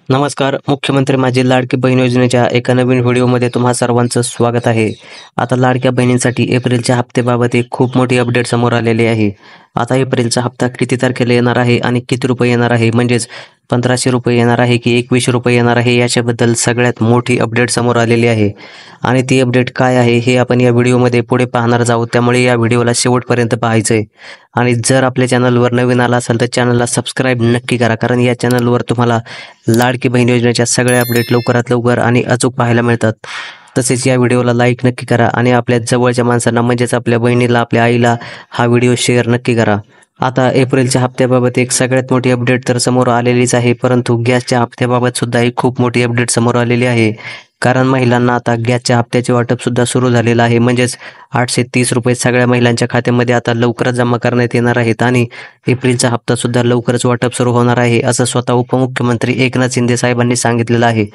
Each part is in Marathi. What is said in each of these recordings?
नमस्कार. मुख्यमंत्री माझी लाडकी बहीण योजनेच्या एका नवीन व्हिडिओमध्ये तुम्हा सर्वांचं स्वागत आहे. आता लाडक्या बहिणींसाठी एप्रिलच्या हप्त्याबाबत एक खूप मोठी अपडेट समोर आलेली आहे. आता एप्रिलचा हप्ता किती तारखेला येणार आहे आणि किती रुपये येणार आहे, म्हणजेच 1,500 रुपये येणार आहे की 2,100 रुपये येणार आहे, याच्याबद्दल सगळ्यात मोठी अपडेट समोर आलेली आहे. आणि ती अपडेट काय आहे हे आपण या व्हिडिओमध्ये पुढे पाहणारच आहोत. त्यामुळे या व्हिडिओला शेवटपर्यंत पाहायचं आहे. आणि जर आपल्या चॅनलवर नवीन आला असाल तर चॅनलला सबस्क्राईब नक्की करा, कारण या चॅनलवर तुम्हाला लाडकी बहीण योजनेच्या सगळ्या अपडेट लवकरात लवकर आणि अचूक पाहायला मिळतात. तसेच या व्हिडिओला लाईक नक्की करा आणि आपल्या जवळच्या माणसांना, म्हणजेच आपल्या बहिणीला, आपल्या आईला हा व्हिडिओ शेअर नक्की करा. आता एप्रिलच्या हप्त्याबाबत एक सगळ्यात मोठी अपडेट तर समोर आलेलीच आहे, परंतु गॅसच्या हप्त्याबाबत सुद्धा एक खूप मोठी अपडेट समोर आलेली आहे. कारण महिलांना आता गॅसच्या हप्त्याचे वाटप सुद्धा सुरू झालेलं आहे. म्हणजेच 830 रुपये सगळ्या महिलांच्या खात्यामध्ये आता लवकरच जमा करण्यात येणार आहेत आणि एप्रिलचा हप्ता सुद्धा लवकरच वाटप सुरू होणार आहे, असं स्वतः उपमुख्यमंत्री एकनाथ शिंदे साहेबांनी सांगितलेलं आहे.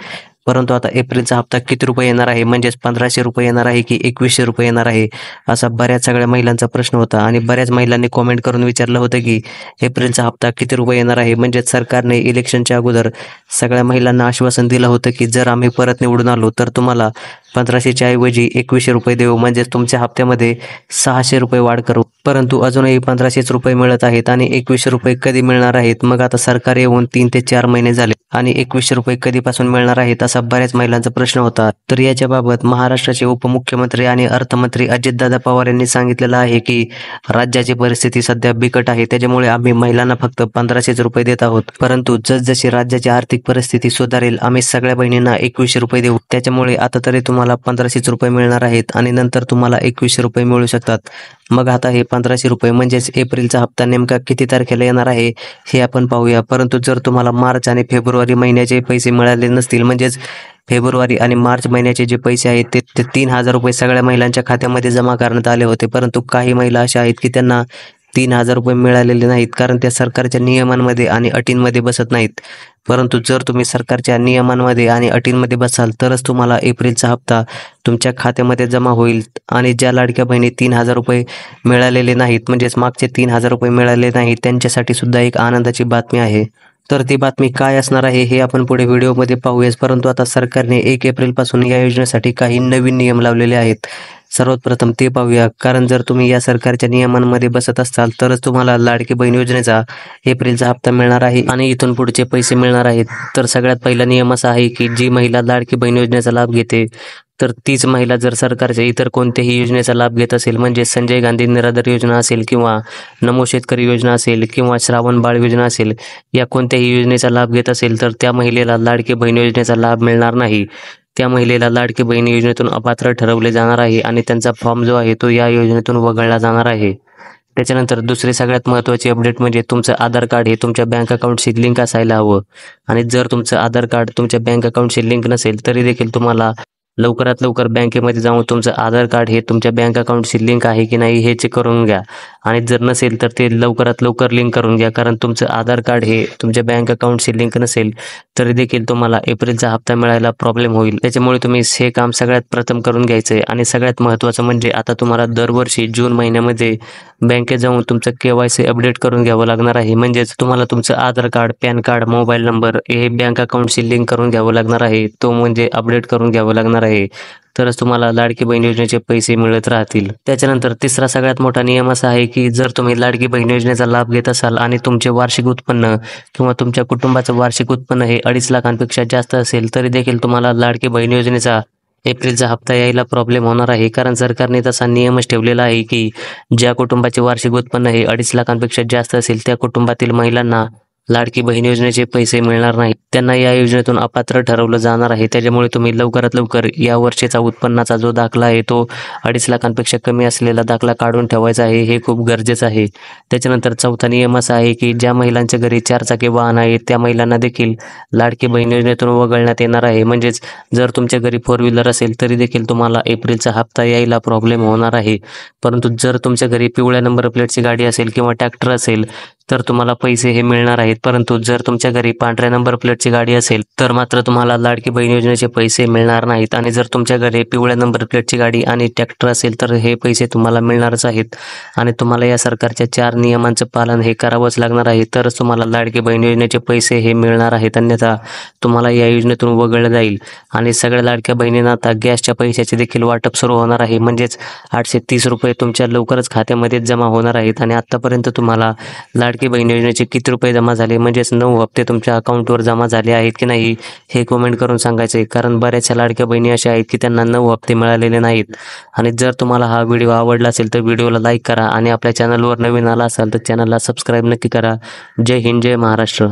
परंतु आता एप्रिलचा हप्ता किती रुपये येणार आहे, म्हणजेच 1,500 रुपये येणार आहे की 2,100 रुपये येणार आहे, असा बऱ्याच सगळ्या महिलांचा प्रश्न होता. आणि बऱ्याच महिलांनी कॉमेंट करून विचारलं होतं की एप्रिलचा हप्ता किती रुपये येणार आहे. म्हणजेच सरकारने इलेक्शनच्या अगोदर सगळ्या महिलांना आश्वासन दिलं होतं की जर आम्ही परत निवडून आलो तर तुम्हाला 1,500च्या ऐवजी 2,100 रुपये देऊ, म्हणजेच तुमच्या हप्त्यामध्ये 600 रुपये वाढ करू. परंतु अजूनही 1,500च रुपये मिळत आहेत आणि 2,100 रुपये कधी मिळणार आहेत? मग आता सरकार येऊन 3 ते 4 महिने झाले आणि 2,100 रुपये कधीपासून मिळणार आहेत, असा बऱ्याच महिलांचा प्रश्न होता. तर याच्याबाबत महाराष्ट्राचे उपमुख्यमंत्री आणि अर्थमंत्री अजितदादा पवार यांनी सांगितलेलं आहे की राज्याची परिस्थिती सध्या बिकट आहे, त्याच्यामुळे आम्ही महिलांना फक्त 1,500च रुपये देत आहोत. परंतु जसजशी राज्याची आर्थिक परिस्थिती सुधारेल आम्ही सगळ्या बहिणींना 2,100 रुपये देऊ. त्याच्यामुळे आता तरी तुम्हाला 1,500च रुपये मिळणार आहेत आणि नंतर तुम्हाला 2,100 रुपये मिळू शकतात. मग आता हे 1,500 रुपये म्हणजेच एप्रिलचा हप्ता नेमका किती तारखेला येणार आहे हे आपण पाहूया. परंतु जर तुम्हाला मार्च आणि फेब्रुवारी महिन्याचे पैसे मिळाले नसतील, म्हणजेच फेब्रुवारी आणि मार्च महिन्याचे जे पैसे आहेत ते 3,000 रुपये सगळ्या महिलांच्या खात्यामध्ये जमा करण्यात आले होते. परंतु काही महिला अशा आहेत की त्यांना 3,000 रुपये मिळालेले नाहीत, कारण त्या सरकारच्या नियमांमध्ये आणि अटींमध्ये बसत नाहीत. परंतु जर तुम्ही सरकारच्या नियमांमध्ये आणि अटींमध्ये बसाल तरच तुम्हाला एप्रिलचा हप्ता तुमच्या खात्यामध्ये जमा होईल. आणि ज्या लाडक्या बहिणी 3,000 रुपये मिळालेले नाहीत, म्हणजेच मागचे 3,000 रुपये मिळाले नाहीत, त्यांच्यासाठी सुद्धा एक आनंदाची बातमी आहे. तर ती बातमी काय असणार आहे हे आपण पुढे व्हिडिओमध्ये पाहूयाच. परंतु आता सरकारने 1 एप्रिलपासून या योजनेसाठी काही नवीन नियम लावलेले आहेत. सर्वात प्रथम ते पाहूया. कारण जर तुम्ही या सरकारच्या नियमांमध्ये बसत असाल तरच तुम्हाला लाडकी बहीण योजनेचा एप्रिलचा हप्ता मिळणार आहे आणि इथून पुढचे पैसे मिळणार आहेत. तर सगळ्यात पहिला नियम असा आहे की जी महिला लाडकी बहीण योजनेचा लाभ घेते तर तीच महिला जर सरकारच्या इतर कोणत्याही योजनेचा लाभ घेत असेल, म्हणजे संजय गांधी निराधार योजना असेल किंवा नमो शेतकरी योजना असेल किंवा श्रावण बाळ योजना असेल, या कोणत्याही योजनेचा लाभ घेत असेल तर त्या महिलेला लाडकी बहीण योजनेचा लाभ मिळणार नाही. त्या महिलेला लाडकी बहीण योजनेतून अपात्र ठरवले जाणार आहे आणि त्यांचा फॉर्म जो आहे तो या योजनेतून वगळला जाणार आहे. त्याच्यानंतर दुसरी सगळ्यात महत्त्वाची अपडेट म्हणजे तुमचं आधार कार्ड हे तुमच्या बँक अकाउंटशी लिंक असायला हवं. आणि जर तुमचं आधार कार्ड तुमच्या बँक अकाउंटशी लिंक नसेल तरी देखील तुम्हाला लवकरात लवकर बँकेमध्ये जाऊन तुमचं आधार कार्ड हे तुमच्या बँक अकाउंटशी लिंक आहे की नाही हे चेक करून घ्या. आणि जर नसेल तर ते लवकरात लवकर लिंक करून घ्या, कारण तुमचं आधार कार्ड हे तुमच्या बँक अकाउंटशी लिंक नसेल तरी देखील तुम्हाला एप्रिलचा हप्ता मिळायला प्रॉब्लेम होईल. त्याच्यामुळे तुम्ही हे काम सगळ्यात प्रथम करून घ्यायचं आहे. आणि सगळ्यात महत्त्वाचं म्हणजे आता तुम्हाला दरवर्षी जून महिन्यामध्ये बँकेत जाऊन तुमचं KYC अपडेट करून घ्यावं लागणार आहे. म्हणजेच तुम्हाला तुमचं Aadhaar card, pan card, mobile number हे बँक अकाउंटशी लिंक करून घ्यावं लागणार आहे. तो म्हणजे अपडेट करून घ्यावं लागणार आहे. तरच तुम्हाला लाडकी बहीण योजनेचे पैसे मिळत राहतील. त्याच्यानंतर तिसरा सगळ्यात मोठा नियम असा आहे की जर तुम्ही लाडकी बहीण योजनेचा लाभ घेत असाल आणि तुमचे वार्षिक उत्पन्न किंवा तुमच्या कुटुंबाचं वार्षिक उत्पन्न हे 2.5 लाखांपेक्षा जास्त असेल तरी देखील तुम्हाला लाडकी बहीण योजनेचा एप्रिलचा हप्ता यायला प्रॉब्लेम होणार आहे. कारण सरकारने तसा नियमच ठेवलेला आहे की ज्या कुटुंबाचे वार्षिक उत्पन्न हे 2.5 लाखांपेक्षा जास्त असेल त्या कुटुंबातील महिलांना लाडकी बहीण योजनेचे पैसे मिळणार नाहीत. त्यांना या योजनेतून अपात्र ठरवलं जाणार आहे. त्याच्यामुळे तुम्ही लवकरात लवकर या वर्षीचा उत्पन्नाचा जो दाखला आहे तो 2.5 लाखांपेक्षा कमी असलेला दाखला काढून ठेवायचा आहे, हे खूप गरजेचं आहे. त्याच्यानंतर चौथा नियम असा आहे की ज्या महिलांच्या घरी 4 चाकी वाहन आहे त्या महिलांना देखील लाडकी बहीण योजनेतून वगळण्यात येणार आहे. म्हणजेच जर तुमच्या घरी 4 व्हीलर असेल तरी देखील तुम्हाला एप्रिलचा हप्ता यायला प्रॉब्लेम होणार आहे. परंतु जर तुमच्या घरी पिवळ्या नंबर प्लेटची गाडी असेल किंवा ट्रॅक्टर असेल तर तुम्हाला पैसे हे मिळणार आहेत. परंतु जर तुमच्या घरी पांढऱ्या नंबर प्लेटची गाडी असेल तर मात्र तुम्हाला लाडकी बहीण योजनेचे पैसे मिळणार नाहीत. आणि जर तुमच्या घरी पिवळ्या नंबर प्लेटची गाडी आणि ट्रॅक्टर असेल तर हे पैसे तुम्हाला मिळणारच आहेत. आणि तुम्हाला या सरकारच्या 4 नियमांचं पालन हे करावंच लागणार आहे. तरच तुम्हाला लाडकी बहीण योजनेचे पैसे हे मिळणार आहेत. अन्यथा तुम्हाला या योजनेतून वगळलं जाईल. आणि सगळ्या लाडक्या बहिणींना आता गॅसच्या पैशाचे देखील वाटप सुरू होणार आहे. म्हणजेच 830 रुपये तुमच्या लवकरच खात्यामध्ये जमा होणार आहेत. आणि आत्तापर्यंत तुम्हाला लाडकी बहीण योजनेचे किती रुपये जमा झाले, म्हणजेच 9 हप्ते तुमच्या अकाउंटवर जमा झाले आहेत की नाही हे कमेंट करून सांगायचं आहे. कारण बऱ्याचशा लाडक्या बहिणी अशा आहेत की त्यांना 9 हप्ते मिळालेले नाहीत. आणि जर तुम्हाला हा व्हिडिओ आवडला असेल तर व्हिडिओला लाईक करा आणि आपल्या चॅनलवर नवीन आला असाल तर चॅनलला सबस्क्राईब नक्की करा. जय हिंद, जय महाराष्ट्र.